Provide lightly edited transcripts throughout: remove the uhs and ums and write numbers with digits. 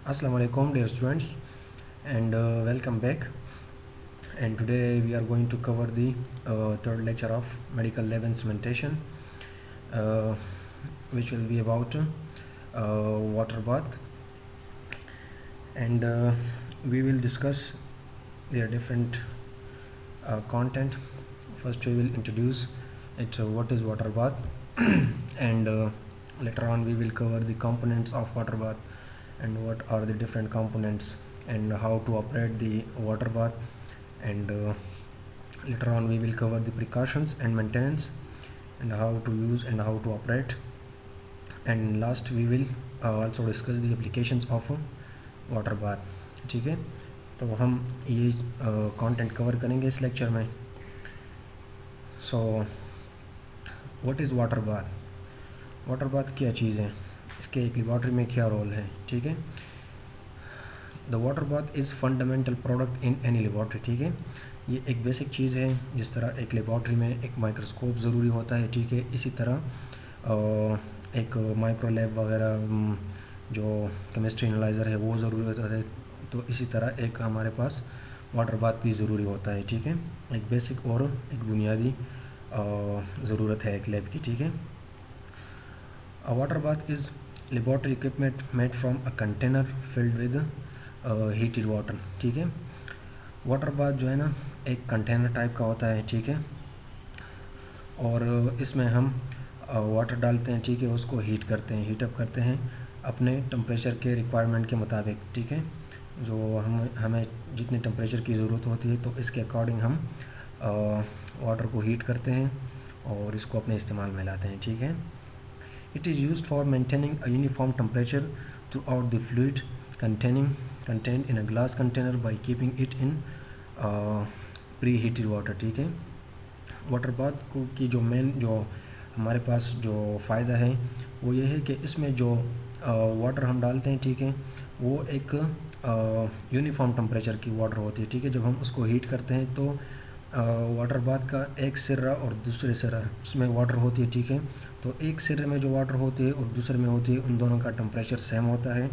Assalamu alaikum dear students, and welcome back. And today we are going to cover the third lecture of medical lab instrumentation, uh, which will be about water bath. And we will discuss their different content. First we will introduce it, what is water bath, and later on we will cover the components of water bath and what are the different components and how to operate the water bath, and later on we will cover the precautions and maintenance and how to use and how to operate, and last we will also discuss the applications of water bath. ठीक है, तो हम ये content cover करेंगे इस lecture में. So what is water bath? Water bath क्या चीज़ है, इसके एक लेबॉर्ट्री में क्या रोल है? ठीक है, the water bath is fundamental product in any laboratory. ठीक है, ये एक बेसिक चीज़ है. जिस तरह एक लेबॉर्ट्री में एक माइक्रोस्कोप ज़रूरी होता है, ठीक है, इसी तरह एक माइक्रो लैब वगैरह जो केमिस्ट्री एनालाइज़र है वो ज़रूरी होता है, तो इसी तरह एक हमारे पास वाटर बाथ भी ज़रूरी होता है. ठीक है, एक बेसिक और एक बुनियादी ज़रूरत है एक लैब की. ठीक है, अ water bath is laboratory equipment made from a container filled with heated water. ठीक है, वाटर बाथ जो है ना एक कंटेनर टाइप का होता है. ठीक है, और इसमें हम वाटर डालते हैं. ठीक है, उसको हीट करते हैं, हीटअप करते हैं अपने टेम्परेचर के रिक्वायरमेंट के मुताबिक. ठीक है, जो हमें जितने टेम्परेचर की ज़रूरत होती है तो इसके अकॉर्डिंग हम वाटर को हीट करते हैं और इसको अपने इस्तेमाल में लाते हैं. ठीक है, it is used for maintaining a uniform temperature throughout the fluid content in a glass container by keeping it in pre heated water. ठीक है, वाटर बाथ को की जो मेन जो हमारे पास जो फ़ायदा है वो ये है कि इसमें जो वाटर हम डालते हैं, ठीक है, वो एक यूनिफॉर्म टेम्परेचर की वाटर होती है. ठीक है, जब हम उसको हीट करते हैं तो वाटर बाथ का एक सिरा और दूसरे सिरा उसमें वाटर होती है. ठीक है, तो एक सिरे में जो वाटर होती है और दूसरे में होती है, उन दोनों का टेम्परेचर सेम होता है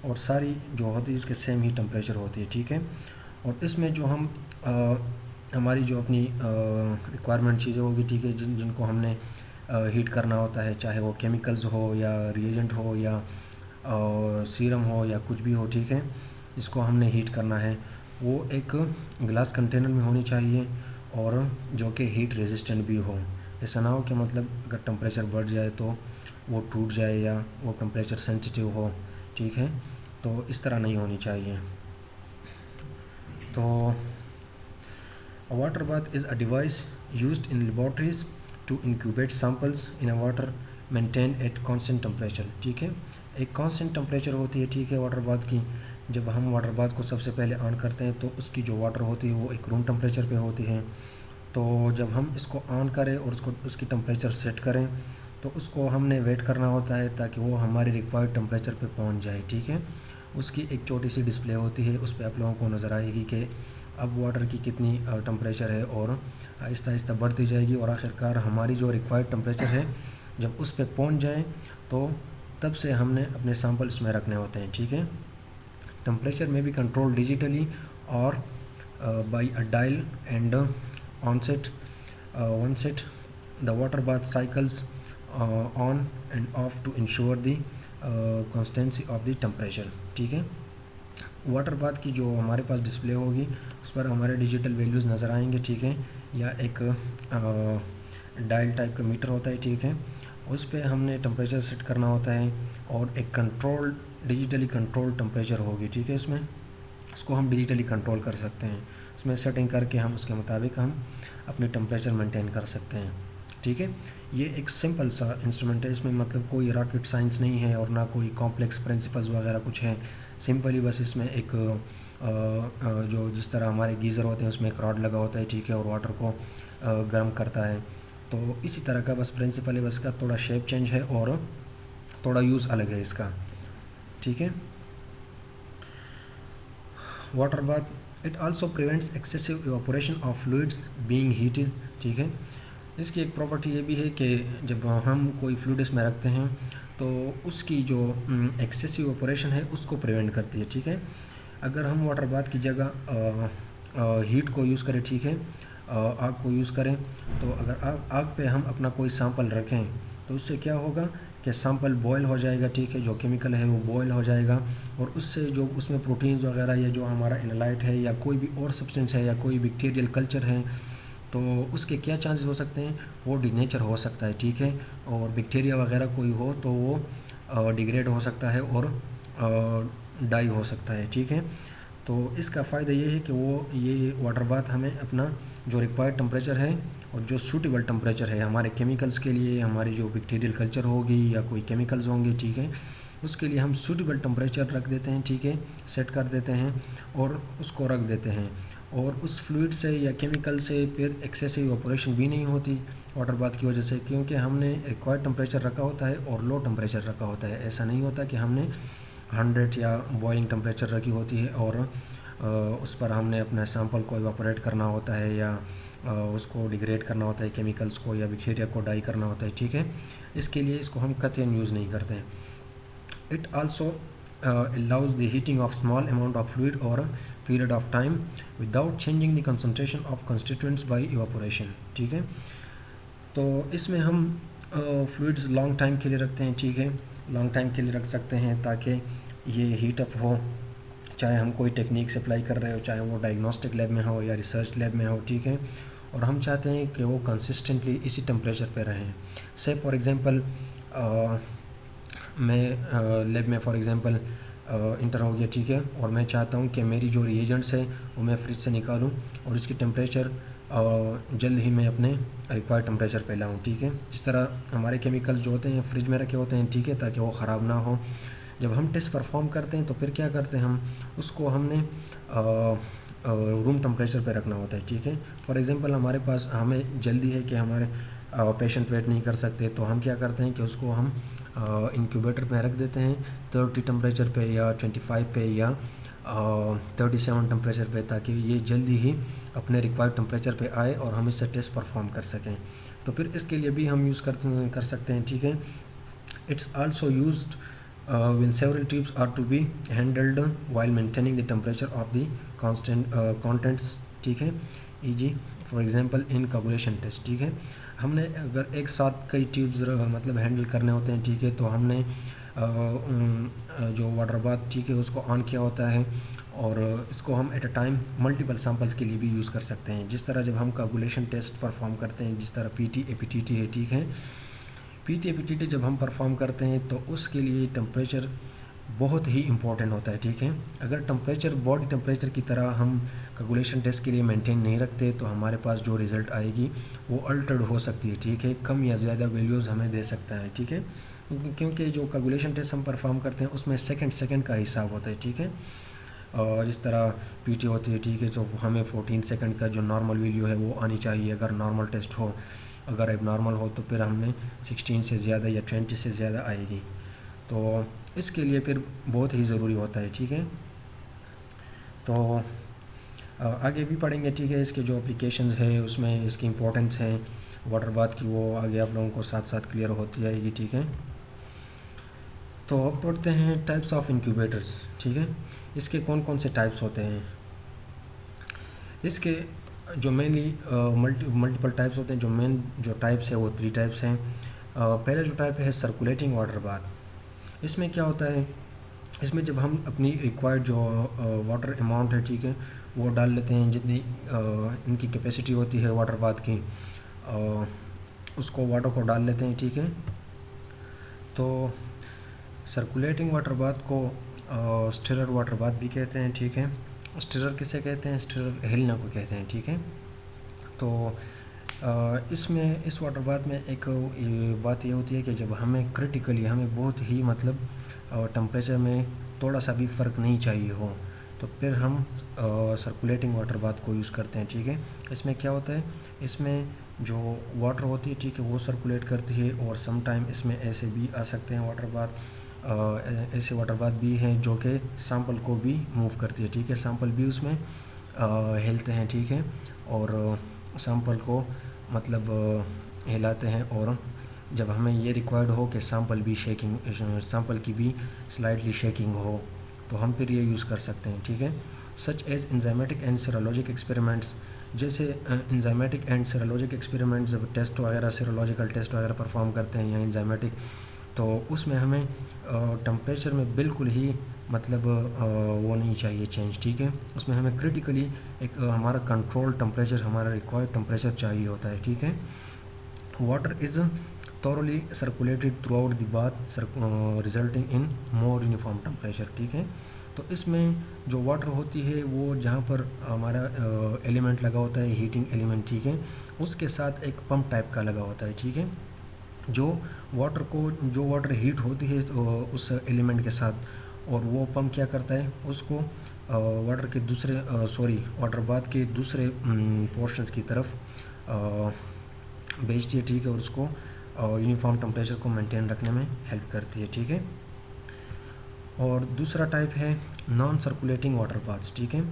और सारी जो होती है उसके सेम ही टेम्परेचर होती है. ठीक है, और इसमें जो हम हमारी जो अपनी रिक्वायरमेंट चीज़ें होगी, ठीक है, जिनको हमने हीट करना होता है, चाहे वो केमिकल्स हो या रिएजेंट हो या सीरम हो या कुछ भी हो. ठीक है, इसको हमने हीट करना है, वो एक ग्लास कंटेनर में होनी चाहिए और जो कि हीट रेजिस्टेंट भी हो. ऐसा ना हो कि मतलब अगर टेम्परेचर बढ़ जाए तो वो टूट जाए या वो टेम्परेचर सेंसिटिव हो. ठीक है, तो इस तरह नहीं होनी चाहिए. तो water bath is a device used in laboratories to incubate samples in a water maintain at constant temperature. ठीक है, एक कांस्टेंट टेम्परेचर होती है. ठीक है, वाटर बाथ की जब हम वाटर बाथ को सबसे पहले ऑन करते हैं तो उसकी जो वाटर होती है वो एक रूम टेम्परेचर पे होती है. तो जब हम इसको ऑन करें और उसकी टेम्परेचर सेट करें तो उसको हमने वेट करना होता है ताकि वो हमारे रिक्वायर्ड टेम्परेचर पे पहुंच जाए. ठीक है, उसकी एक छोटी सी डिस्प्ले होती है, उस पर आप लोगों को नज़र आएगी कि अब वाटर की कितनी टेम्परेचर है और आहिस्ता आहिस्ता बढ़ती जाएगी और आखिरकार हमारी जो रिक्वायर्ड टेम्परेचर है जब उस पर पहुँच जाए तो तब से हमने अपने सैंपल्स में रखने होते हैं. ठीक है, टेम्परेचर में भी कंट्रोल डिजिटली और by a dial and onset one set the water bath cycles on and off to ensure the consistency of the temperature. ठीक है, वाटर बाथ की जो हमारे पास डिस्प्ले होगी उस पर हमारे डिजिटल वैल्यूज़ नज़र आएंगे. ठीक है, या एक डायल टाइप का मीटर होता है. ठीक है, उस पर हमने टेम्परेचर सेट करना होता है और एक कंट्रोल डिजिटली कंट्रोल टेम्परेचर होगी. ठीक है, इसमें उसको हम डिजिटली कंट्रोल कर सकते हैं, उसमें सेटिंग करके हम उसके मुताबिक हम अपनी टेम्परेचर मेंटेन कर सकते हैं. ठीक है, ये एक सिंपल सा इंस्ट्रूमेंट है, इसमें मतलब कोई रॉकेट साइंस नहीं है और ना कोई कॉम्प्लेक्स प्रिंसिपल्स वगैरह कुछ है. सिंपली बस इसमें एक जो जिस तरह हमारे गीज़र होते हैं उसमें एक रॉड लगा होता है. ठीक है, और वाटर को गर्म करता है, तो इसी तरह का बस प्रिंसिपल है. बस का थोड़ा शेप चेंज है और थोड़ा यूज़ अलग है इसका. ठीक है, water bath it also prevents excessive evaporation of fluids being heated. ठीक है, इसकी एक प्रॉपर्टी ये भी है कि जब हम कोई फ्लूइड इसमें रखते हैं तो उसकी जो एक्सेसिव ऑपरेशन है उसको प्रिवेंट करती है, ठीक है। अगर हम वाटर बाथ की जगह हीट को यूज़ करें, ठीक है, आग को यूज़ करें, तो अगर आग पे हम अपना कोई सैंपल रखें तो उससे क्या होगा कि सैंपल बॉयल हो जाएगा, ठीक है, जो केमिकल है वो बॉयल हो जाएगा, और उससे जो उसमें प्रोटीन्स वगैरह या जो हमारा एनालाइट है या कोई भी और सब्सटेंस है या कोई बैक्टीरियल कल्चर है, तो उसके क्या चांसेस हो सकते हैं, वो डिनेचर हो सकता है, ठीक है, और बैक्टीरिया वगैरह कोई हो तो वो डिग्रेड हो सकता है और डाई हो सकता है, ठीक है। तो इसका फ़ायदा ये है कि ये वाटर बाथ हमें अपना जो रिक्वायर्ड टेम्परेचर है और जो सूटेबल टेम्परेचर है हमारे केमिकल्स के लिए, हमारी जो बैक्टीरियल कल्चर होगी या कोई केमिकल्स होंगे, ठीक है, उसके लिए हम सूटेबल टेम्परेचर रख देते हैं, ठीक है, सेट कर देते हैं और उसको रख देते हैं, और उस फ्लूइड से या केमिकल से फिर एक्सेसिव ऑपरेशन भी नहीं होती वाटर बाथ की वजह से, क्योंकि हमने रिक्वायर्ड टेम्परेचर रखा होता है और लो टेम्परेचर रखा होता है। ऐसा नहीं होता कि हमने 100 या बॉइलिंग टेम्परेचर रखी होती है और उस पर हमने अपना सैंपल को इवापोरेट करना होता है या उसको डिग्रेड करना होता है, केमिकल्स को या बैक्टीरिया को डाई करना होता है, ठीक है। इसके लिए इसको हम कतई यूज़ नहीं करते हैं। It also allows the heating of small amount of fluid or a period of time without changing the concentration of constituents by evaporation, ठीक है। तो इसमें हम फ्लूइड्स लॉन्ग टाइम के लिए रखते हैं, ठीक है, लॉन्ग टाइम के लिए रख सकते हैं ताकि ये हीट अप हो, चाहे हम कोई टेक्निक से अप्लाई कर रहे हो, चाहे वो डायग्नोस्टिक लैब में हो या रिसर्च लैब में हो, ठीक है, और हम चाहते हैं कि वो कंसिस्टेंटली इसी टेम्परेचर पे रहें। से फॉर एग्ज़ाम्पल मैं लैब में फॉर एग्ज़ाम्पल इंटर हो गया, ठीक है, और मैं चाहता हूँ कि मेरी जो रिएजेंट्स है वो मैं फ्रिज से निकालूँ और इसकी टेम्परेचर जल्द ही मैं अपने रिक्वायर्ड टेम्परेचर पे लाऊँ, ठीक है। इस तरह हमारे केमिकल्स जो होते हैं फ्रिज में रखे होते हैं, ठीक है, ताकि वो ख़राब ना हो। जब हम टेस्ट परफॉर्म करते हैं तो फिर क्या करते हैं, हम उसको हमने रूम टेम्परेचर पे रखना होता है, ठीक है। फॉर एग्ज़ाम्पल हमारे पास हमें जल्दी है कि हमारे पेशेंट वेट नहीं कर सकते, तो हम क्या करते हैं कि उसको हम इंक्यूबेटर पे रख देते हैं 30 टेम्परेचर पे या 25 पे या 37 टेम्परेचर पे, ताकि ये जल्दी ही अपने रिक्वायर्ड टेम्परेचर पे आए और हम इससे टेस्ट परफॉर्म कर सकें। तो फिर इसके लिए भी हम यूज़ कर सकते हैं, ठीक है। It's also used when several tubes are to be handled while maintaining the temperature of the contents, ठीक है, e.g. For example in coagulation test, ठीक है। हमने अगर एक साथ कई ट्यूब्स मतलब हैंडल करने होते हैं, ठीक है, तो हमने जो वाटर बाथ, ठीक है, उसको ऑन किया होता है और इसको हम at a time multiple samples के लिए भी यूज़ कर सकते हैं। जिस तरह जब हम कोगुलेशन टेस्ट परफॉर्म करते हैं, जिस तरह पीटी एपीटीटी है, ठीक है, पीटी एपीटीटी जब हम परफॉर्म करते हैं तो उसके लिए टेम्परेचर बहुत ही इम्पोर्टेंट होता है, ठीक है। अगर टेम्परेचर बॉडी टेम्परेचर की तरह हम कोगुलेशन टेस्ट के लिए मेंटेन नहीं रखते तो हमारे पास जो रिज़ल्ट आएगी वो अल्टर्ड हो सकती है, ठीक है, कम या ज़्यादा वैल्यूज़ हमें दे सकता है, ठीक है, क्योंकि जो कोगुलेशन टेस्ट हम परफॉर्म करते हैं उसमें सेकंड का हिसाब होता है, ठीक है। और जिस तरह पीटी होती है, ठीक है, तो हमें 14 सेकंड का जो नॉर्मल वैल्यू है वो आनी चाहिए अगर नॉर्मल टेस्ट हो। अगर अब नॉर्मल हो तो फिर हमने 16 से ज़्यादा या 20 से ज़्यादा आएगी, तो इसके लिए फिर बहुत ही ज़रूरी होता है, ठीक है। तो आगे भी पढ़ेंगे, ठीक है, इसके जो एप्लीकेशंस है उसमें इसकी इम्पोर्टेंस है वाटर बाथ की, वो आगे आप लोगों को साथ साथ क्लियर होती जाएगी, ठीक है। तो अब पढ़ते हैं टाइप्स ऑफ इंक्यूबेटर्स, ठीक है। इसके कौन कौन से टाइप्स होते हैं। इसके जो मेनली मल्टीपल टाइप्स होते हैं, जो मेन जो टाइप्स है वो 3 टाइप्स हैं। पहला जो टाइप है सर्कुलेटिंग वाटर बाथ। इसमें क्या होता है, इसमें जब हम अपनी रिक्वायर्ड जो वाटर अमाउंट है, ठीक है, वो डाल लेते हैं, जितनी इनकी कैपेसिटी होती है वाटर बाथ की, उसको वाटर को डाल लेते हैं, ठीक है। तो सर्कुलेटिंग वाटर बाथ को स्टिरर वाटर बाथ भी कहते हैं, ठीक है। स्टिरर किसे कहते हैं, स्टिरर हिलना को कहते हैं, ठीक है। तो इसमें इस वाटर बाथ में एक बात ये होती है कि जब हमें क्रिटिकली हमें बहुत ही मतलब टेम्परेचर में थोड़ा सा भी फ़र्क नहीं चाहिए हो, तो फिर हम सर्कुलेटिंग वाटर बाथ को यूज़ करते हैं, ठीक है। इसमें क्या होता है, इसमें जो वाटर होती है, ठीक है, वो सर्कुलेट करती है, और सम टाइम इसमें ऐसे भी आ सकते हैं वाटर बाथ, ऐसे वाटर बाथ भी हैं जो कि सैंपल को भी मूव करती है, ठीक है, सैंपल भी उसमें हिलते हैं, ठीक है, और सैंपल को मतलब हिलाते हैं और जब हमें ये रिक्वायर्ड हो कि सैंपल की भी स्लाइटली शेकिंग हो, तो हम फिर ये यूज़ कर सकते हैं, ठीक है। Such as enzymatic and serologic experiments, जैसे इंजाइमेटिक एंड सीरोलॉजिक एक्सपेरिमेंट्स, जब टेस्ट वगैरह सीरोलॉजिकल टेस्ट वगैरह परफॉर्म करते हैं या इंजाइमेटिक, तो उसमें हमें टेम्परेचर में बिल्कुल ही मतलब वो नहीं चाहिए चेंज, ठीक है। उसमें हमें क्रिटिकली एक हमारा कंट्रोल टेम्परेचर, हमारा रिक्वायर्ड टेम्परेचर चाहिए होता है, ठीक है। Water is thoroughly circulated throughout the bath, resulting in more uniform temperature, ठीक है। तो इसमें जो वाटर होती है वो जहाँ पर हमारा एलिमेंट लगा होता है, हीटिंग एलिमेंट, ठीक है, उसके साथ एक पंप टाइप का लगा होता है, ठीक है। जो वाटर हीट होती है उस एलिमेंट के साथ, और वो पंप क्या करता है, उसको वाटर बाथ के दूसरे पोर्शंस की तरफ भेजती है, ठीक है, और उसको यूनिफॉर्म टेम्परेचर को मेंटेन रखने में हेल्प करती है, ठीक है। और दूसरा टाइप है नॉन सर्कुलेटिंग वाटर बाथ्स, ठीक है।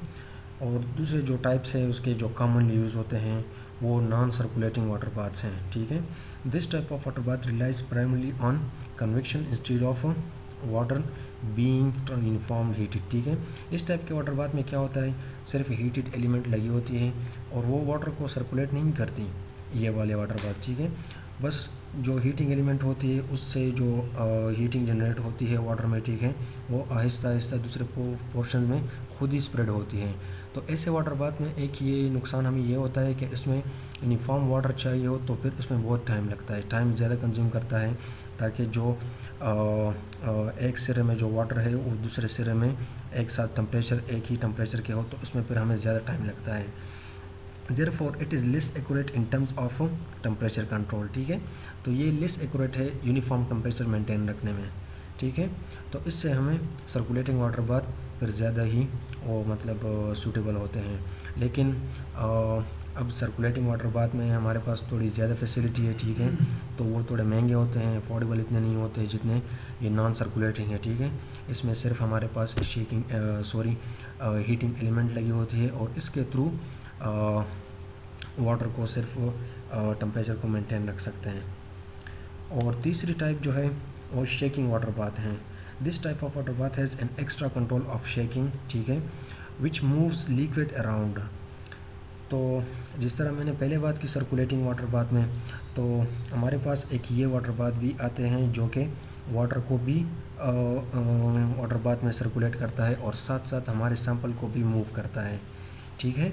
और दूसरे जो टाइप्स है उसके जो कॉमनली यूज़ होते हैं वो नॉन सर्कुलेटिंग वाटर बाथ्स हैं, ठीक है। This type of water bath relies primarily on convection instead of water being uniform heated, ठीक है। इस टाइप के वाटर बाथ में क्या होता है, सिर्फ हीटेड एलिमेंट लगी होती है और वो वाटर को सर्कुलेट नहीं करती, ये वाले वाटर बाथ, ठीक है। बस जो हीटिंग एलिमेंट होती है उससे जो हीटिंग जनरेट होती है वाटर में, ठीक है, वो आहिस्ता आहिस्ता दूसरे पोर्शन में खुद ही स्प्रेड होती है। तो ऐसे वाटर बाथ में एक ये नुकसान हमें ये होता है कि इसमें यूनिफॉर्म वाटर चाहिए हो तो फिर इसमें बहुत टाइम लगता है, टाइम ज़्यादा कंज्यूम करता है, ताकि जो एक सिरे में जो वाटर है वो दूसरे सिरे में एक साथ एक ही टेम्परेचर के हो, तो उसमें फिर हमें ज़्यादा टाइम लगता है। Therefore it is less accurate in terms of temperature control, ठीक है। तो ये लेस एक्यूरेट है यूनिफॉर्म टेम्परेचर मेंटेन रखने में, ठीक है। तो इससे हमें सर्कुलेटिंग वाटर बाथ फिर ज़्यादा ही वो मतलब सूटेबल होते हैं। लेकिन अब सर्कुलेटिंग वाटर बाथ में हमारे पास थोड़ी ज़्यादा फैसिलिटी है, ठीक है, तो वो थोड़े महंगे होते हैं, अफोर्डेबल इतने नहीं होते जितने ये नॉन सर्कुलेटिंग है, ठीक है। इसमें सिर्फ हमारे पास हीटिंग एलिमेंट लगी होती है और इसके थ्रू वाटर को सिर्फ टेम्परेचर को मेंटेन रख सकते हैं। और तीसरी टाइप जो है वो शेकिंग वाटर बाथ हैं। This type of water bath has an extra control of shaking, ठीक है, विच मूव्स लिक्विड अराउंड। तो जिस तरह मैंने पहले बात की सर्कुलेटिंग वाटर बाथ में, तो हमारे पास एक ये वाटर बाथ भी आते हैं जो कि वाटर को भी वाटर बाथ में सर्कुलेट करता है और साथ साथ हमारे सैंपल को भी मूव करता है, ठीक है।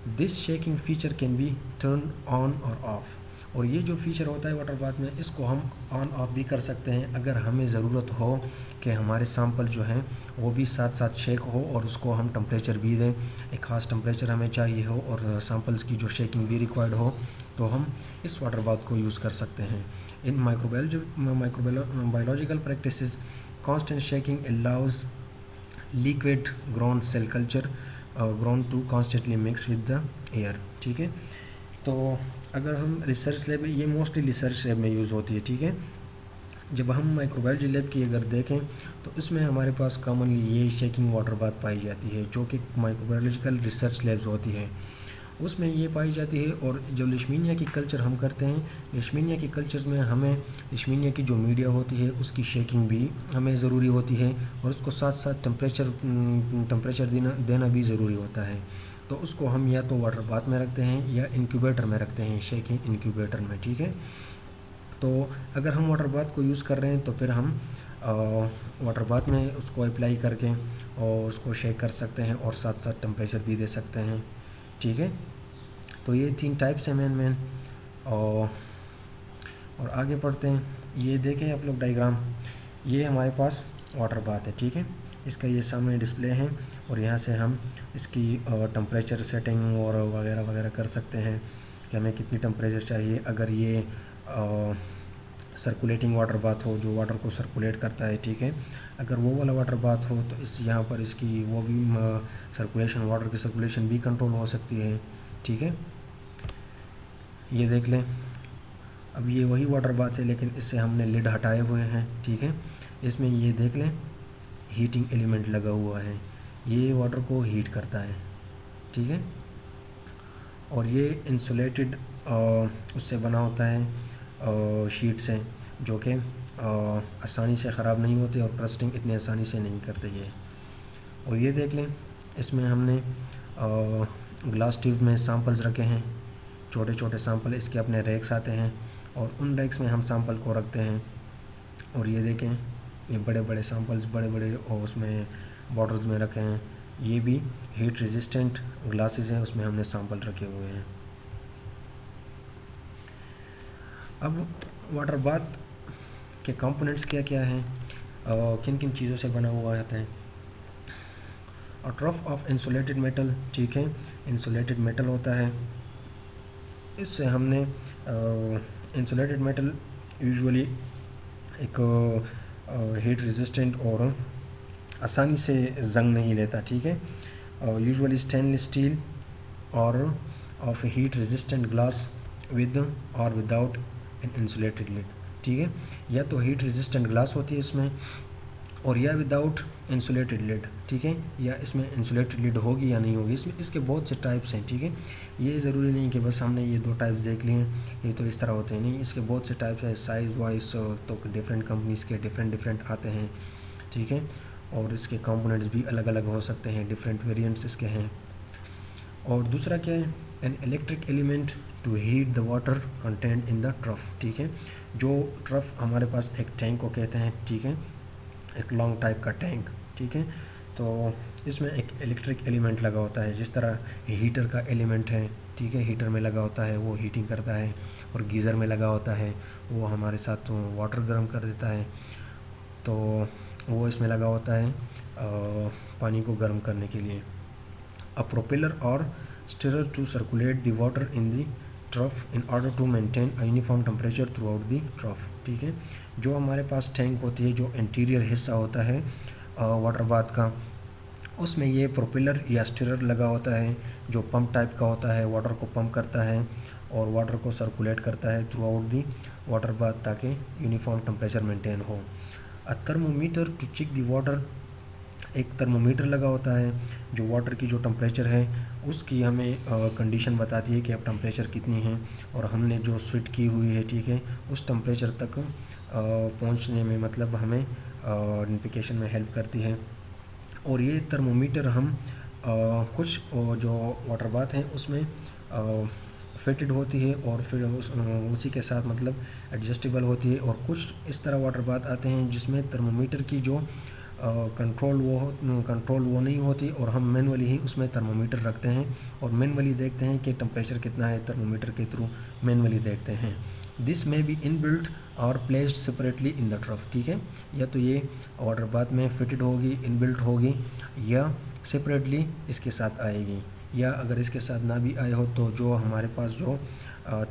This shaking feature can be turn on और ऑफ। और ये जो फीचर होता है वाटर बाथ में, इसको हम ऑन ऑफ भी कर सकते हैं अगर हमें ज़रूरत हो कि हमारे सैंपल जो हैं वो भी साथ साथ शेक हो और उसको हम टेम्परेचर भी दें, एक ख़ास टेम्परेचर हमें चाहिए हो और सैंपल्स की जो शेकिंग भी रिक्वायर्ड हो, तो हम इस वाटर बाथ को यूज़ कर सकते हैं। In microbiological practices constant shaking allows liquid ground cell culture ground to constantly mix with the air, ठीक है। तो अगर हम रिसर्च लैब में, ये मोस्टली रिसर्च लैब में यूज़ होती है, ठीक है। जब हम माइक्रोबायोलॉजी लैब की अगर देखें तो इसमें हमारे पास कॉमनली ये शेकिंग वाटर बाथ पाई जाती है, जो कि माइक्रोबायोलॉजिकल रिसर्च लैब्स होती है, उसमें ये पाई जाती है। और जो लिशमीनिया की कल्चर हम करते हैं, लिशमीनिया की कल्चर में हमें लिशमीनिया की जो मीडिया होती है उसकी शेकिंग भी हमें ज़रूरी होती है और उसको साथ साथ टेम्परेचर देना भी ज़रूरी होता है। तो उसको हम या तो वाटर बाथ में रखते हैं या इंक्यूबेटर में रखते हैं, शेकिंग इंक्यूबेटर में, ठीक है। तो अगर हम वाटर बाथ को यूज़ कर रहे हैं तो फिर हम वाटर बाथ में उसको अप्लाई करके और उसको शेक कर सकते हैं और साथ साथ टेम्परेचर भी दे सकते हैं, ठीक है। तो ये 3 टाइप्स हैं मेन। और आगे पढ़ते हैं। ये देखें आप लोग डायग्राम, ये हमारे पास वाटर बाथ है, ठीक है। इसका ये सामने डिस्प्ले है और यहाँ से हम इसकी टेम्परेचर सेटिंग और वगैरह वगैरह कर सकते हैं कि हमें कितनी टेम्परेचर चाहिए। अगर ये सर्कुलेटिंग वाटर बाथ हो जो वाटर को सर्कुलेट करता है, ठीक है, अगर वो वाला वाटर बाथ हो तो इस यहाँ पर इसकी वो भी सर्कुलेशन, वाटर की सर्कुलेशन भी कंट्रोल हो सकती है, ठीक है। ये देख लें, अब ये वही वाटर बाथ है लेकिन इससे हमने लिड हटाए हुए हैं, ठीक है। इसमें ये देख लें हीटिंग एलिमेंट लगा हुआ है, ये वाटर को हीट करता है, ठीक है। और ये इंसुलेटेड उससे बना होता है शीट्स हैं जो कि आसानी से ख़राब नहीं होते और क्रस्टिंग इतनी आसानी से नहीं करते ये। और ये देख लें, इसमें हमने ग्लास ट्यूब में सैंपल्स रखे हैं, छोटे छोटे सैंपल। इसके अपने रैक्स आते हैं और उन रैक्स में हम सैंपल को रखते हैं। और ये देखें, ये बड़े बड़े सैंपल्स बड़े बड़े उसमें बॉटल्स में रखे हैं। ये भी हीट रेजिस्टेंट ग्लासेस हैं, उसमें हमने सैंपल रखे हुए हैं। अब वाटर बाथ के कंपोनेंट्स क्या क्या हैं, किन किन चीज़ों से बना हुआ होता है। और ट्रफ ऑफ इंसुलेटेड मेटल, ठीक है, इंसुलेटेड मेटल होता है। इससे हमने इंसुलेटेड मेटल यूजुअली एक हीट रेजिस्टेंट और आसानी से जंग नहीं लेता, ठीक है। यूजुअली स्टेनलेस स्टील और of heat resistant glass with और विदाउट एन इंसुलेटेड लिड, ठीक है। या तो हीट रेजिस्टेंट ग्लास होती है इसमें, और या विदाउट इंसुलेटेड लिड, ठीक है। या इसमें इंसुलेटेड लिड होगी या नहीं होगी। इसमें इसके बहुत से टाइप्स हैं, ठीक है। ये ज़रूरी नहीं कि बस हमने ये 2 टाइप्स देख लिए हैं, ये तो इस तरह होते हैं, नहीं, इसके बहुत से टाइप्स हैं। साइज़ वाइज तो डिफरेंट कंपनीज़ के डिफरेंट आते हैं, ठीक है। और इसके कंपोनेंट्स भी अलग अलग हो सकते हैं, डिफरेंट वेरिएंट्स इसके हैं। और दूसरा क्या है, an electric element to heat the water content in the trough, ठीक है। जो ट्रफ हमारे पास एक टैंक को कहते हैं, ठीक है, एक लॉन्ग टाइप का टैंक, ठीक है। तो इसमें एक इलेक्ट्रिक एलिमेंट लगा होता है, जिस तरह हीटर का एलिमेंट है, ठीक है, हीटर में लगा होता है, वो हीटिंग करता है। और गीज़र में लगा होता है, वो हमारे साथ वाटर गर्म कर देता है। तो वो इसमें लगा होता है पानी को गर्म करने के लिए। अ प्रोपेलर और stirrer to circulate the water in the trough in order to maintain a uniform temperature throughout the trough, ठीक है। जो हमारे पास टैंक होती है, जो इंटीरियर हिस्सा होता है वाटर बाथ का, उसमें ये प्रोपेलर या स्टिरर लगा होता है, जो पंप टाइप का होता है, वाटर को पंप करता है और वाटर को सर्कुलेट करता है throughout the water bath, ताकि यूनिफॉर्म टेम्परेचर मेंटेन हो। A thermometer to check the water, एक थर्मोमीटर लगा होता है जो वाटर की जो टेम्परेचर है उसकी हमें कंडीशन बताती है कि अब टेम्परेचर कितनी है, और हमने जो स्विट की हुई है, ठीक है, उस टेम्परेचर तक पहुंचने में मतलब हमें आइडेंटिफिकेशन में हेल्प करती है। और ये थर्मोमीटर हम कुछ जो वाटर बाथ हैं उसमें फिटेड होती है और फिर उसी के साथ मतलब एडजस्टेबल होती है। और कुछ इस तरह वाटर बाथ आते हैं जिसमें थर्मोमीटर की जो कंट्रोल वो नहीं होती, और हम मैनुअली ही उसमें थर्मोमीटर रखते हैं और मैनुअली देखते हैं कि टेम्परेचर कितना है, थर्मोमीटर के थ्रू मैनुअली देखते हैं। दिस में बी इनबिल्ट और placed separately in the trough, ठीक है। या तो ये वाटर बाथ में फिटेड होगी, इनबिल्ट होगी, या सेपरेटली इसके साथ आएगी। या अगर इसके साथ ना भी आए हो तो जो हमारे पास जो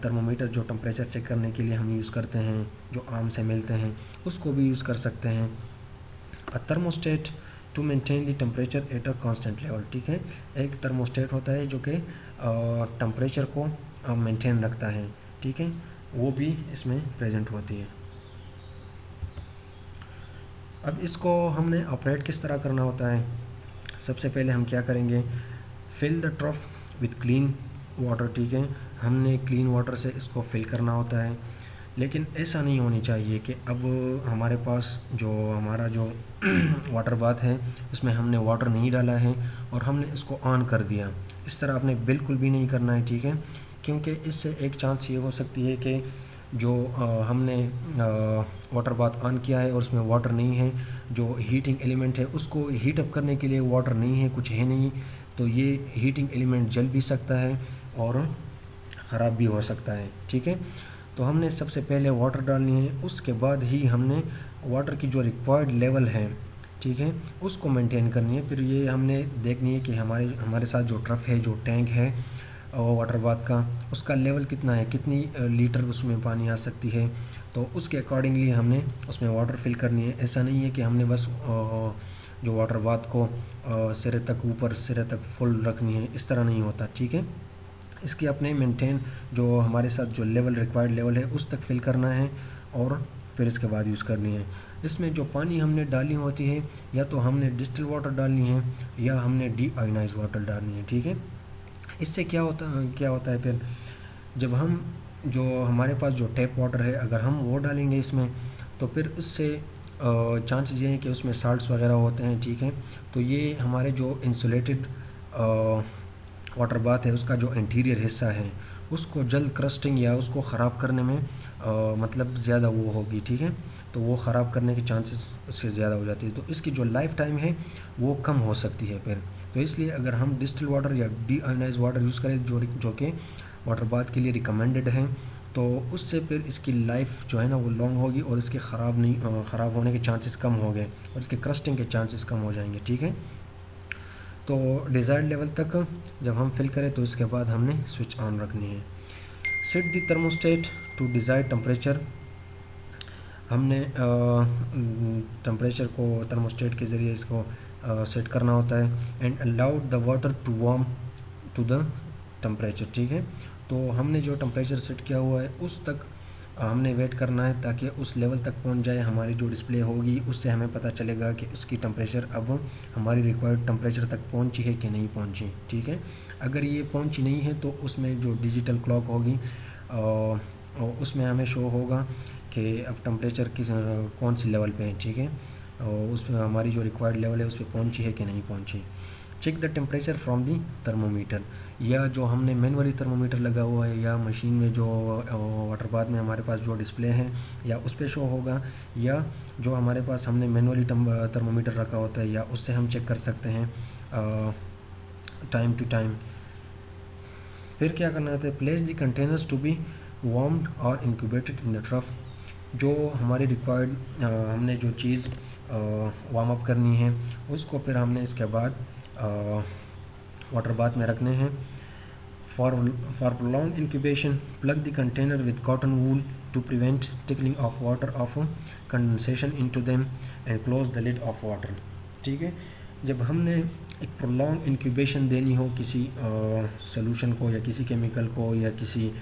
थर्मोमीटर जो टेम्परेचर चेक करने के लिए हम यूज़ करते हैं, जो आम से मिलते हैं, उसको भी यूज़ कर सकते हैं। A thermostat to maintain the temperature at a constant level, ठीक है। एक थर्मोस्टेट होता है जो कि टेम्परेचर को मेंटेन रखता है, ठीक है, वो भी इसमें प्रेजेंट होती है। अब इसको हमने ऑपरेट किस तरह करना होता है। सबसे पहले हम क्या करेंगे, fill the trough with clean water, ठीक है। हमने क्लीन वाटर से इसको फिल करना होता है, लेकिन ऐसा नहीं होनी चाहिए कि अब हमारे पास जो हमारा जो वाटर बाथ है उसमें हमने वाटर नहीं डाला है और हमने इसको ऑन कर दिया। इस तरह आपने बिल्कुल भी नहीं करना है, ठीक है, क्योंकि इससे एक चांस ये हो सकती है कि जो हमने वाटर बाथ ऑन किया है और उसमें वाटर नहीं है, जो हीटिंग एलिमेंट है उसको हीट अप करने के लिए वाटर नहीं है, कुछ है नहीं, तो ये हीटिंग एलिमेंट जल भी सकता है और ख़राब भी हो सकता है, ठीक है। तो हमने सबसे पहले वाटर डालनी है, उसके बाद ही हमने वाटर की जो रिक्वायर्ड लेवल है, ठीक है, उसको मेंटेन करनी है। फिर ये हमने देखनी है कि हमारे साथ जो ट्रफ है, जो टैंक है वाटर बाथ का, उसका लेवल कितना है, कितनी लीटर उसमें पानी आ सकती है, तो उसके अकॉर्डिंगली हमने उसमें वाटर फिल करनी है। ऐसा नहीं है कि हमने बस जो वाटर बाथ को सिरे तक ऊपर सिरे तक फुल रखनी है, इस तरह नहीं होता, ठीक है। इसके अपने मेंटेन जो हमारे साथ जो लेवल रिक्वायर्ड लेवल है उस तक फिल करना है और फिर इसके बाद यूज़ करनी है। इसमें जो पानी हमने डालनी होती है, या तो हमने डिस्टिल वाटर डालनी है या हमने डीआयोनाइज वाटर डालनी है, ठीक है। इससे क्या होता है फिर जब हम जो हमारे पास जो टैप वाटर है अगर हम वो डालेंगे इसमें तो फिर उससे चांसेस ये हैं कि उसमें साल्ट्स वगैरह होते हैं, ठीक है। तो ये हमारे जो इंसुलेटेड वाटर बाथ है उसका जो इंटीरियर हिस्सा है उसको जल्द क्रस्टिंग या उसको ख़राब करने में मतलब ज़्यादा वो होगी, ठीक है। तो वो ख़राब करने के चांसेस उससे ज़्यादा हो जाती है, तो इसकी जो लाइफ टाइम है वो कम हो सकती है फिर। तो इसलिए अगर हम डिस्टिल वाटर या डीआयोनाइज वाटर यूज़ करें जो कि वाटर बाथ के लिए रिकमेंडेड है, तो उससे फिर इसकी लाइफ जो है ना वो लॉन्ग होगी और इसके ख़राब होने के चांसेस कम हो गए और इसके क्रस्टिंग के चांसेस कम हो जाएंगे, ठीक है। तो डिज़ायर्ड लेवल तक जब हम फिल करें तो इसके बाद हमने स्विच ऑन रखनी है। Set the thermostat to desired temperature, हमने टेम्परेचर को थर्मोस्टेट के ज़रिए इसको सेट करना होता है। And allowed the water to warm to the temperature, ठीक है। तो हमने जो टेम्परेचर सेट किया हुआ है उस तक हमने वेट करना है ताकि उस लेवल तक पहुंच जाए। हमारी जो डिस्प्ले होगी उससे हमें पता चलेगा कि उसकी टेम्परेचर अब हमारी रिक्वायर्ड टेम्परेचर तक पहुंची है कि नहीं पहुंची, ठीक है। अगर ये पहुंची नहीं है तो उसमें जो डिजिटल क्लॉक होगी उसमें हमें शो होगा कि अब टेम्परेचर किस कौन सी लेवल पे है, ठीक है। और उसमें हमारी जो रिक्वायर्ड लेवल है उस पर पहुँची है कि नहीं पहुँची। Check the temperature from the thermometer, या जो हमने मैनुअली थर्मोमीटर लगा हुआ है या मशीन में जो वाटर बाथ में हमारे पास जो डिस्प्ले है या उस पर शो होगा, या जो हमारे पास हमने मैनुअली थर्मोमीटर रखा होता है या उससे हम चेक कर सकते हैं टाइम टू टाइम। फिर क्या करना होता है, place the containers to be warmed और इंक्यूबेटेड इन द ट्रफ, जो हमारी रिक्वायर्ड हमने जो चीज़ वार्म अप करनी है उसको फिर हमने इसके बाद वाटर बाथ में रखने हैं। For prolong incubation plug the container with cotton wool to prevent tickling of water of condensation into them and close the lid of water, ठीक है। जब हमने एक प्रोलॉन्ग इंक्यूबेशन देनी हो किसी सोल्यूशन को या किसी केमिकल को या किसी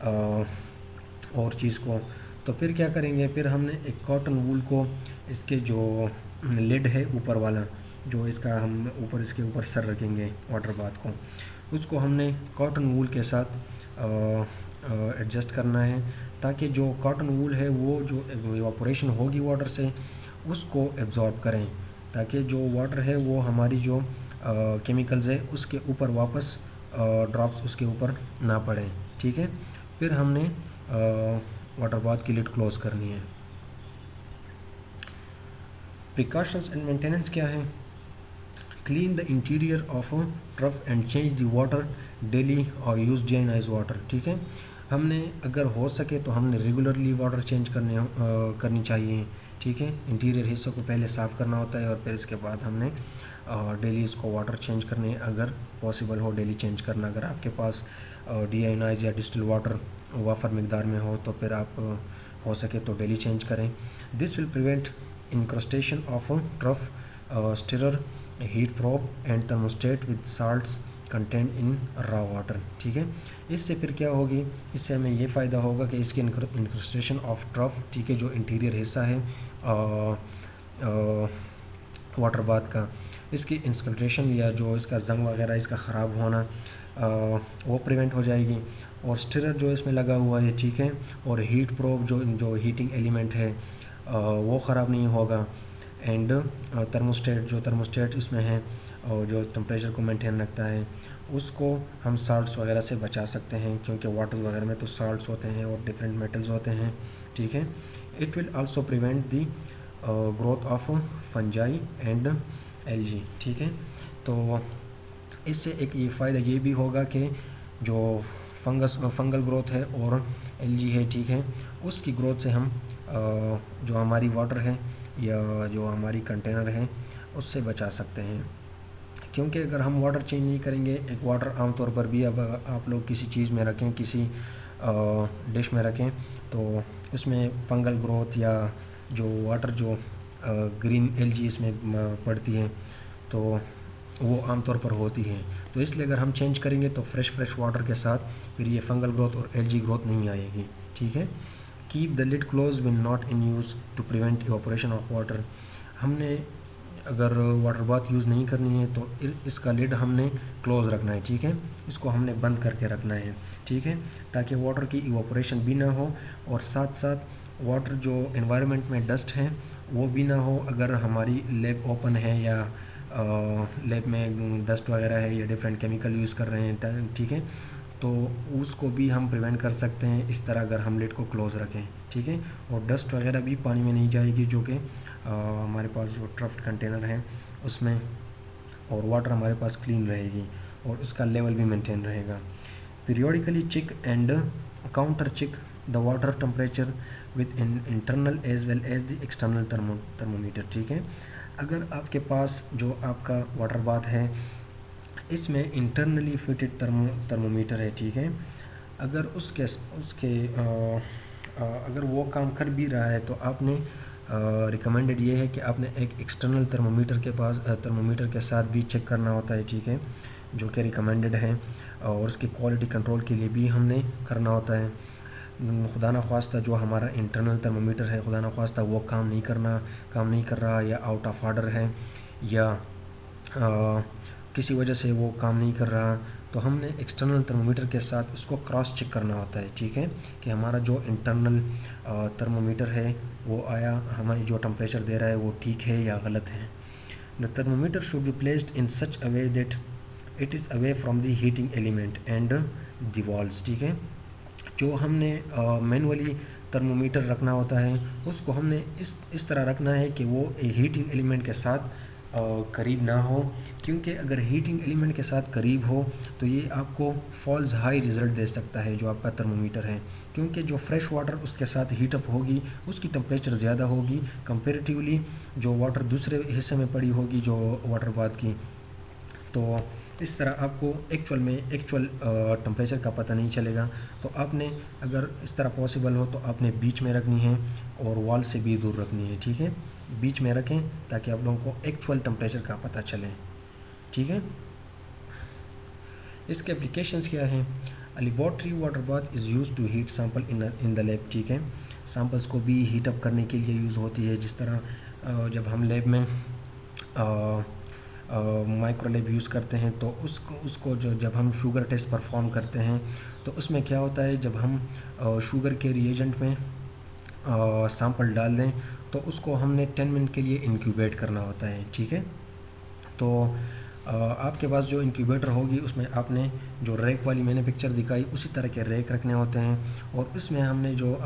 और चीज़ को, तो फिर क्या करेंगे, फिर हमने एक कॉटन वूल को इसके जो लिड है ऊपर वाला, जो इसका हम ऊपर इसके ऊपर सर रखेंगे वाटर बाथ को, उसको हमने कॉटन वूल के साथ एडजस्ट करना है ताकि जो कॉटन वूल है वो जो इवापोरेशन होगी वाटर से उसको एब्जॉर्ब करें, ताकि जो वाटर है वो हमारी जो केमिकल्स है उसके ऊपर वापस ड्रॉप्स उसके ऊपर ना पड़े, ठीक है। फिर हमने वाटर बाथ की लिड क्लोज करनी है। प्रिकॉशंस एंड मेंटेनेंस क्या है, clean the interior of trough and change the water daily और यूज़ डीआयोनाइज्ड वाटर, ठीक है। हमने अगर हो सके तो हमने रेगुलरली वाटर चेंज करनी चाहिए, ठीक है। इंटीरियर हिस्सों को पहले साफ़ करना होता है और फिर इसके बाद हमने डेली इसको वाटर चेंज करने, अगर पॉसिबल हो डेली चेंज करना। अगर आपके पास डीआयोनाइज या डिस्टिल वाटर वाफर मिकदार में हो तो फिर आप हो सके तो डेली चेंज करें। This will prevent incrustation of trough stirrer heat probe and thermostat with salts content in raw water, ठीक है। इससे फिर क्या होगी, इससे हमें ये फ़ायदा होगा कि इसके इंक्रस्टेशन ऑफ ट्रफ, ठीक है, जो इंटीरियर हिस्सा है वाटर बाथ का, इसकी इंस्कल्ट्रेशन या जो इसका जंग वगैरह इसका ख़राब होना वो प्रिवेंट हो जाएगी। और स्टिरर जो इसमें लगा हुआ है, ठीक है, और हीट प्रोब जो हीटिंग एलिमेंट है वो ख़राब नहीं होगा। एंड थर्मोस्टेट इसमें है और जो टेम्परेचर को मेंटेन रखता है उसको हम साल्ट्स वगैरह से बचा सकते हैं, क्योंकि वाटर वगैरह में तो साल्ट्स होते हैं और डिफरेंट मेटल्स होते हैं, ठीक है। It will also prevent the growth of fungi and algae, ठीक है। तो इससे एक ये फ़ायदा ये भी होगा कि जो फंगल ग्रोथ है और एल्गी है, ठीक है, उसकी ग्रोथ से हम जो हमारी वाटर है या जो हमारी कंटेनर है उससे बचा सकते हैं। क्योंकि अगर हम वाटर चेंज नहीं करेंगे, एक वाटर आमतौर पर भी अब आप लोग किसी चीज़ में रखें, किसी डिश में रखें, तो इसमें फंगल ग्रोथ या जो वाटर जो ग्रीन एल्गी इसमें पड़ती है तो वो आमतौर पर होती है। तो इसलिए अगर हम चेंज करेंगे तो फ्रेश वाटर के साथ फिर ये फंगल ग्रोथ और एल्गी ग्रोथ नहीं आएगी, ठीक है। Keep the lid close when not in use to prevent evaporation of water, हमने अगर वाटर बाथ यूज़ नहीं करनी है तो इसका लिड हमने क्लोज़ रखना है, ठीक है, इसको हमने बंद करके रखना है, ठीक है, ताकि वाटर की इवापोरेशन भी ना हो और साथ साथ वाटर जो एनवायरनमेंट में डस्ट है वो भी ना हो। अगर हमारी लैब ओपन है या लैब में डस्ट वगैरह है या डिफरेंट केमिकल यूज़ कर रहे हैं, ठीक है, तो उसको भी हम प्रिवेंट कर सकते हैं इस तरह अगर हम लिड को क्लोज़ रखें, ठीक है। और डस्ट वगैरह भी पानी में नहीं जाएगी जो कि हमारे पास जो ट्रफ्ट कंटेनर हैं उसमें, और वाटर हमारे पास क्लीन रहेगी और उसका लेवल भी मेंटेन रहेगा। Periodically check and counter check the water temperature with internal as well as the external thermometer, ठीक है। अगर आपके पास जो आपका वाटर बाथ है इसमें इंटरनली फिटेड थर्मोमीटर है, ठीक है, अगर अगर वो काम कर भी रहा है तो आपने रिकमेंडेड ये है कि आपने एक एक्सटर्नल थर्मोमीटर के साथ भी चेक करना होता है, ठीक है, जो कि रिकमेंडेड है, और उसकी क्वालिटी कंट्रोल के लिए भी हमने करना होता है। खुदा न ख्वास्ता जो हमारा इंटरनल थर्मोमीटर है खुदा न ख्वास्ता वो काम नहीं कर रहा या आउट ऑफ ऑर्डर है या किसी वजह से वो काम नहीं कर रहा, तो हमने एक्सटर्नल थर्मोमीटर के साथ उसको क्रॉस चेक करना होता है, ठीक है, कि हमारा जो इंटरनल थर्मोमीटर है वो हमारी जो टेम्परेचर दे रहा है वो ठीक है या गलत है। The thermometer should be placed in such a way that it is away from the heating element and the walls, ठीक है। जो हमने मैनुअली थर्मोमीटर रखना होता है उसको हमने इस तरह रखना है कि वो हीटिंग एलिमेंट के साथ करीब ना हो, क्योंकि अगर हीटिंग एलिमेंट के साथ करीब हो तो ये आपको फॉल्स हाई रिज़ल्ट दे सकता है जो आपका थर्मोमीटर है, क्योंकि जो फ्रेश वाटर उसके साथ हीटअप होगी उसकी टेम्परेचर ज़्यादा होगी कंपेरेटिवली जो वाटर दूसरे हिस्से में पड़ी होगी जो वाटर बाथ की। तो इस तरह आपको एक्चुअल टेम्परेचर का पता नहीं चलेगा। तो आपने अगर इस तरह पॉसिबल हो तो आपने बीच में रखनी है और वॉल से भी दूर रखनी है, ठीक है, बीच में रखें ताकि आप लोगों को एक्चुअल टेम्परेचर का पता चले, ठीक है। इसके एप्लीकेशंस क्या हैं? Laboratory water bath is use to heat sample in the lab, ठीक है, सैंपल्स को भी हीट अप करने के लिए यूज़ होती है। जिस तरह जब हम लैब में माइक्रोलेब यूज़ करते हैं तो उसको जब हम शुगर टेस्ट परफॉर्म करते हैं तो उसमें क्या होता है, जब हम शुगर के रिएजेंट में सैंपल डाल दें तो उसको हमने 10 मिनट के लिए इंक्यूबेट करना होता है, ठीक है। तो आपके पास जो इंक्यूबेटर होगी उसमें आपने जो रैक वाली मैंने पिक्चर दिखाई उसी तरह के रैक रखने होते हैं, और उसमें हमने जो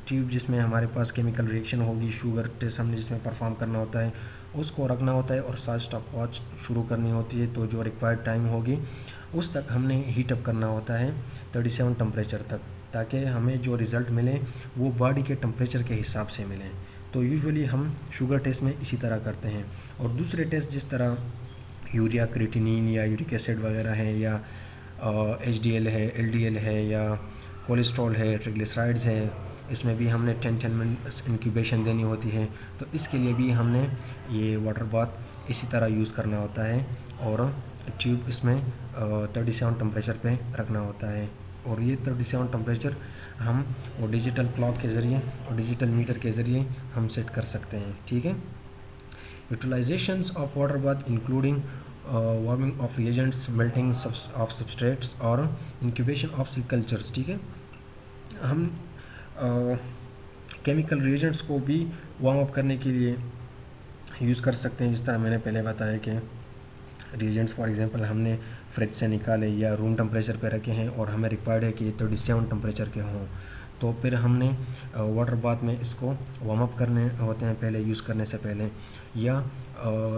ट्यूब जिसमें हमारे पास केमिकल रिएक्शन होगी, शुगर टेस्ट हमने जिसमें परफॉर्म करना होता है उसको रखना होता है, और साथ स्टॉप वॉच शुरू करनी होती है। तो जो रिक्वायर्ड टाइम होगी उस तक हमने हीटअप करना होता है 37 टेम्परेचर तक, ताकि हमें जो रिज़ल्ट मिले वो बॉडी के टेम्परेचर के हिसाब से मिले। तो यूजुअली हम शुगर टेस्ट में इसी तरह करते हैं। और दूसरे टेस्ट जिस तरह यूरिया क्रिएटिनिन या यूरिक एसिड वगैरह है या HDL है, LDL है या कोलेस्ट्रॉल है, ट्रिग्लिसराइड्स है, इसमें भी हमने 10 मिनट इंक्यूबेशन देनी होती है। तो इसके लिए भी हमने ये वाटर बाथ इसी तरह यूज़ करना होता है, और ट्यूब इसमें 37 टेम्परेचर पे रखना होता है। और ये 37 टेम्परेचर हम वो डिजिटल क्लॉक के ज़रिए और डिजिटल मीटर के ज़रिए हम सेट कर सकते हैं, ठीक है। Utilisations of water bath including warming of reagents, melting of substrates और इंक्यूबेशन ऑफ सेल कल्चर्स, ठीक है। हम केमिकल रिएजेंट्स को भी वार्म अप करने के लिए यूज़ कर सकते हैं। जिस तरह मैंने पहले बताया कि रिएजेंट्स फॉर एग्जांपल हमने फ्रिज से निकाले या रूम टेम्परेचर पे रखे हैं और हमें रिक्वायर्ड है कि 37 टेम्परेचर के हों, तो फिर हमने वाटर बाथ में इसको वार्म अप करने होते हैं पहले यूज़ करने से पहले, या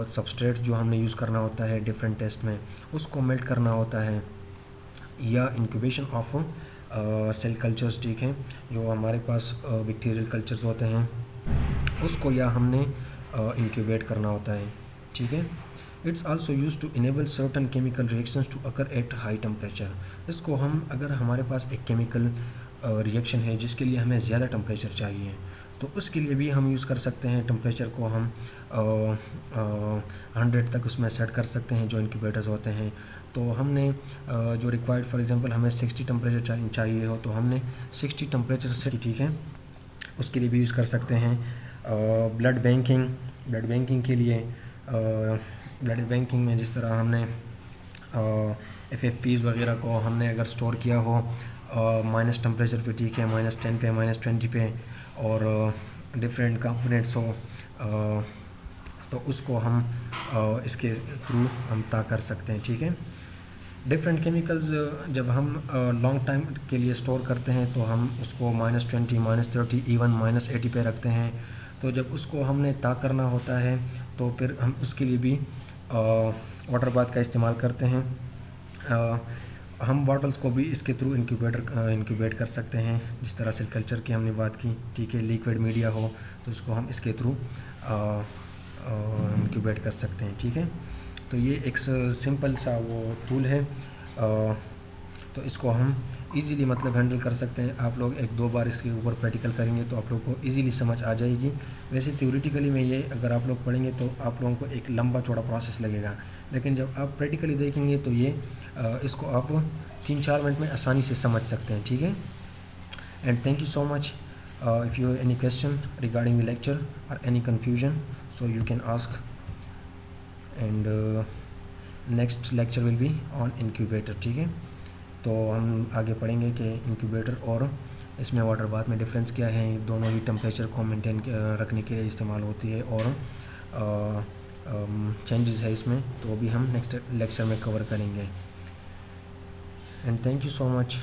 सबस्ट्रेट्स जो हमने यूज़ करना होता है डिफरेंट टेस्ट में उसको मेल्ट करना होता है, या इंक्यूबेशन ऑफ सेल कल्चर्स, ठीक है, जो हमारे पास बैक्टीरियल कल्चर्स होते हैं उसको या हमने इंक्यूबेट करना होता है, ठीक है। It's also use to enable certain chemical reactions to occur at high temperature. इसको हम अगर हमारे पास एक केमिकल रिएक्शन है जिसके लिए हमें ज़्यादा टेम्परेचर चाहिए तो उसके लिए भी हम यूज़ कर सकते हैं। टेम्परेचर को हम 100 तक उसमें सेट कर सकते हैं जो इंक्यूबेटर्स होते हैं। तो हमने जो रिक्वायर्ड फॉर एग्जांपल हमें 60 टेम्परेचर चाहिए हो तो हमने 60 टेम्परेचर से, ठीक है, उसके लिए भी यूज़ कर सकते हैं। ब्लड बैंकिंग के लिए ब्लड बैंकिंग में जिस तरह हमने FFPs वगैरह को हमने अगर स्टोर किया हो माइनस टेम्परेचर पे, ठीक है, -10 पे, -20 पे, और डिफरेंट कंपोनेंट्स हो, तो उसको हम इसके थ्रू हम ता कर सकते हैं, ठीक है। डिफरेंट केमिकल्स जब हम लॉन्ग टाइम के लिए स्टोर करते हैं तो हम उसको -20, -30, इवन -80 पे रखते हैं। तो जब उसको हमने ता करना होता है तो फिर हम उसके लिए भी वाटर बाथ का इस्तेमाल करते हैं। हम बॉटल्स को भी इसके थ्रू इंक्यूबेट कर सकते हैं, जिस तरह से कल्चर की हमने बात की, ठीक है। लिक्विड मीडिया हो तो उसको हम इसके थ्रू इंक्यूबेट कर सकते हैं, ठीक है। तो ये एक सिंपल सा वो टूल है, तो इसको हम इजीली मतलब हैंडल कर सकते हैं। आप लोग 1-2 बार इसके ऊपर प्रैक्टिकल करेंगे तो आप लोग को इजीली समझ आ जाएगी। वैसे थ्योरेटिकली में ये अगर आप लोग पढ़ेंगे तो आप लोगों को एक लंबा चौड़ा प्रोसेस लगेगा, लेकिन जब आप प्रैक्टिकली देखेंगे तो ये इसको आप 3-4 मिनट में आसानी से समझ सकते हैं, ठीक है। And thank you so much. If you have any question regarding the lecture और any confusion, so you can ask, and next lecture will be on incubator, ठीक है। तो हम आगे पढ़ेंगे कि इंक्यूबेटर और इसमें वाटर बाथ में डिफरेंस क्या है। दोनों ही टेम्परेचर को मेंटेन रखने के लिए इस्तेमाल होती है, और चेंजेस है इसमें, तो वो भी हम नेक्स्ट लेक्चर में कवर करेंगे। And thank you so much.